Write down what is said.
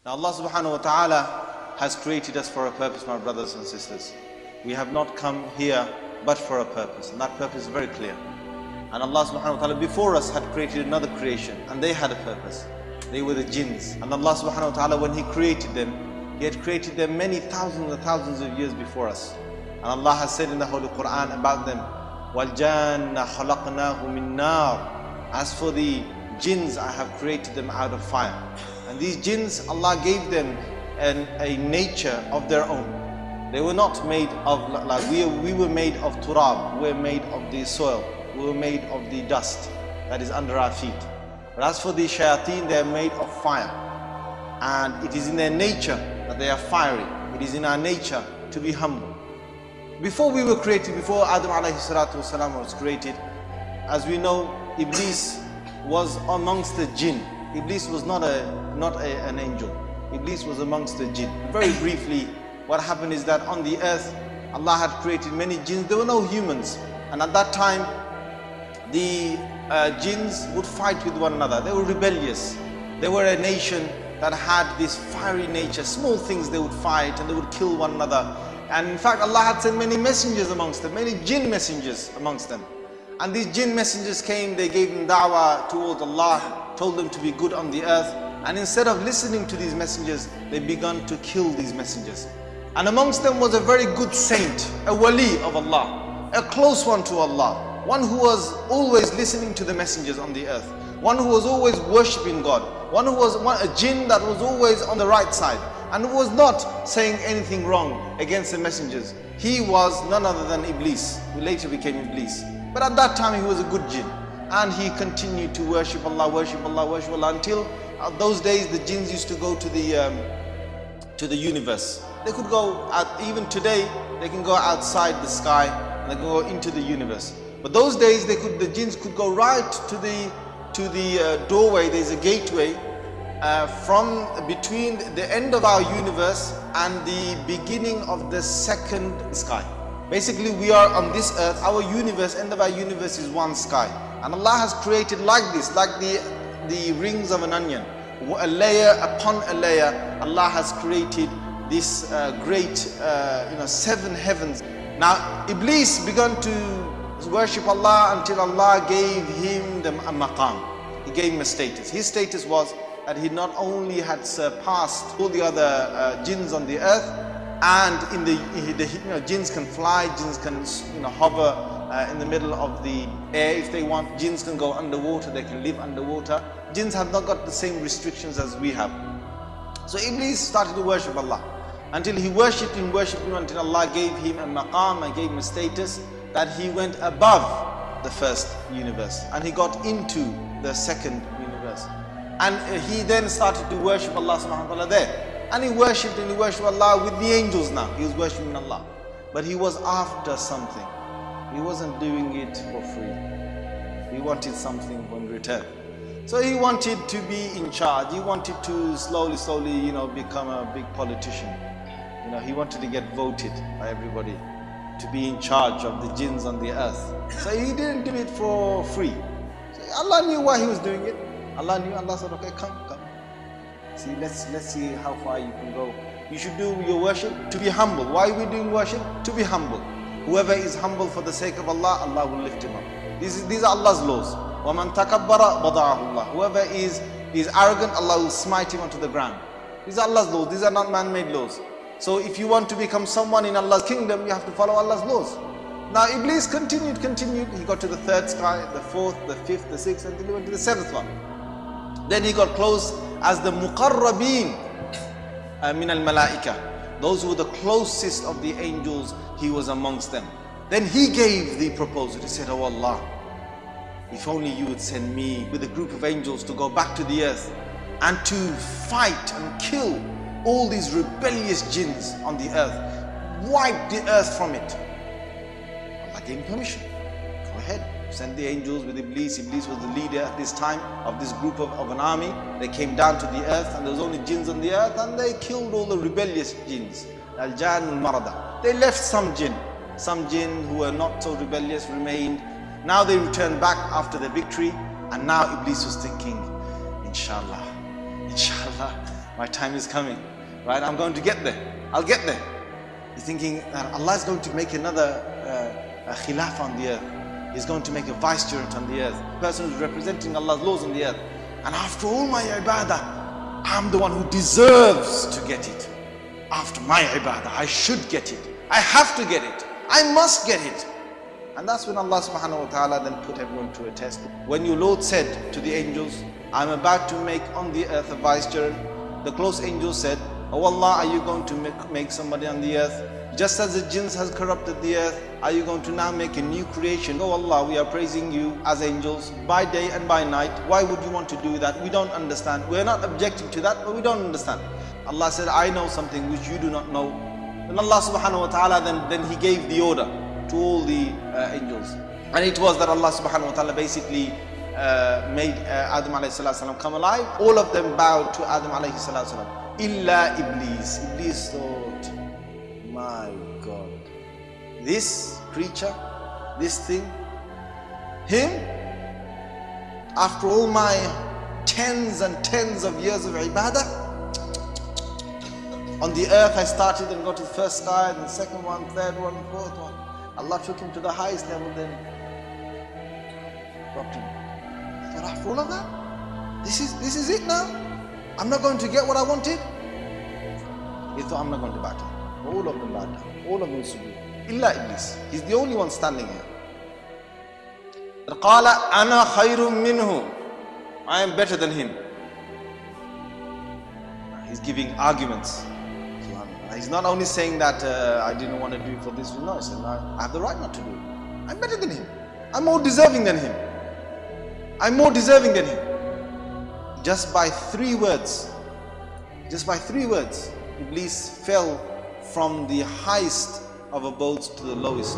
Now Allah subhanahu wa ta'ala has created us for a purpose, my brothers and sisters. We have not come here but for a purpose, and that purpose is very clear. And Allah subhanahu wa ta'ala before us had created another creation, and they had a purpose. They were the jinns. And Allah subhanahu wa ta'ala, when He created them, He had created them many thousands and thousands of years before us. And Allah has said in the Holy Quran about them, وَالْجَانَّ خَلَقْنَاهُ مِن نَارٍ. As for the jinns, I have created them out of fire. And these jinns, Allah gave them a nature of their own. They were not made of, like we were made of turab, we were made of the soil, we were made of the dust that is under our feet. But as for the shayateen, they are made of fire. And it is in their nature that they are fiery. It is in our nature to be humble. Before we were created, before Adam alayhi salatu wasalam was created, as we know, Iblis was amongst the jinn. Iblis was not an angel. Iblis was amongst the jinn. Very briefly, what happened is that on the earth, Allah had created many jinns. There were no humans. And at that time, the jinns would fight with one another. They were rebellious. They were a nation that had this fiery nature. Small things they would fight and they would kill one another. And in fact, Allah had sent many messengers amongst them, many jinn messengers amongst them. And these jinn messengers came, they gave them da'wah towards Allah, told them to be good on the earth. And instead of listening to these messengers, they began to kill these messengers. And amongst them was a very good saint, a wali of Allah, a close one to Allah, one who was always listening to the messengers on the earth, one who was always worshipping God, one who was a jinn that was always on the right side and who was not saying anything wrong against the messengers. He was none other than Iblis, who later became Iblis. But at that time he was a good jinn, and he continued to worship Allah, worship Allah, worship Allah, until those days the jinns used to go to the universe. They could go out, even today they can go outside the sky and they can go into the universe. But those days the jinns could go right to the doorway. There's a gateway from between the end of our universe and the beginning of the second sky. Basically, we are on this earth, our universe, end of our universe is one sky. And Allah has created like this, like the rings of an onion. A layer upon a layer, Allah has created this great, 7 heavens. Now, Iblis began to worship Allah until Allah gave him a maqam. He gave him a status. His status was that he not only had surpassed all the other jinns on the earth, and in the jinns can fly, jinns can hover in the middle of the air if they want. Jinns can go underwater, they can live underwater. Jinns have not got the same restrictions as we have. So Iblis started to worship Allah until he worshipped him until Allah gave him a maqam and gave him a status that he went above the first universe and he got into the second universe. And he then started to worship Allah subhanahu wa ta'ala there. And he worshipped Allah with the angels now. He was worshipping Allah. But he was after something. He wasn't doing it for free. He wanted something in return. So he wanted to be in charge. He wanted to slowly, become a big politician. He wanted to get voted by everybody to be in charge of the jinns on the earth. So he didn't do it for free. So Allah knew why he was doing it. Allah knew. Allah said, okay, come. See, let's see how far you can go. You should do your worship to be humble. Why are we doing worship? To be humble. Whoever is humble for the sake of Allah, Allah will lift him up. These are Allah's laws. وَمَنْ تَكَبَّرَ بَضَعَهُ اللَّهُ. Whoever is arrogant, Allah will smite him onto the ground. These are Allah's laws. These are not man-made laws. So if you want to become someone in Allah's kingdom, you have to follow Allah's laws. Now Iblis continued. He got to the third sky, the fourth, the fifth, the sixth, until he went to the seventh one. Then he got close as the muqarrabeen min al-malaika. Those who were the closest of the angels, he was amongst them. Then he gave the proposal. He said, oh Allah, if only you would send me with a group of angels to go back to the earth and to fight and kill all these rebellious jinns on the earth. Wipe the earth from it. Allah gave him permission. Go ahead. Sent the angels with Iblis. Iblis was the leader at this time of this group of an army. They came down to the earth and there was only jinns on the earth and they killed all the rebellious jinns. Al-Jan al-Marada. They left some jinn. Some jinn who were not so rebellious remained. Now they returned back after the victory, and now Iblis was thinking, inshallah, My time is coming, right? I'm going to get there. I'll get there. He's thinking that Allah is going to make another khilaf on the earth. He's going to make a vicegerent on the earth. A person who's representing Allah's laws on the earth. And after all my ibadah, I'm the one who deserves to get it. After my ibadah, I should get it. I have to get it. I must get it. And that's when Allah subhanahu wa ta'ala then put everyone to a test. When your Lord said to the angels, I'm about to make on the earth a vicegerent, the close angels said, oh Allah, are you going to make somebody on the earth? Just as the jinns has corrupted the earth, are you going to now make a new creation? Oh Allah, we are praising you as angels by day and by night. Why would you want to do that? We don't understand. We're not objecting to that, but we don't understand. Allah said, I know something which you do not know. And Allah subhanahu wa ta'ala then He gave the order to all the angels. And it was that Allah subhanahu wa ta'ala basically made Adam alayhi salam come alive. All of them bowed to Adam alayhi salam. Illa Iblis. Iblis thought, my God, this creature, this thing, him, after all my tens and tens of years of ibadah, on the earth I started and got to the first sky, then the second one, third one, fourth one. Allah took him to the highest level, then dropped him. But after all of that, this is it now. I'm not going to get what I wanted. He thought, I'm not going to bow down. All of them bowed down. All of them sujood. Illa Iblis. He's the only one standing here. قَالَ أَنَا خَيْرٌ مِّنْهُ. I am better than him. He's giving arguments. He's not only saying that I didn't want to do it for this. No, he said, I have the right not to do it. I'm better than him. I'm more deserving than him. I'm more deserving than him. Just by 3 words, Iblis fell from the highest of abodes to the lowest.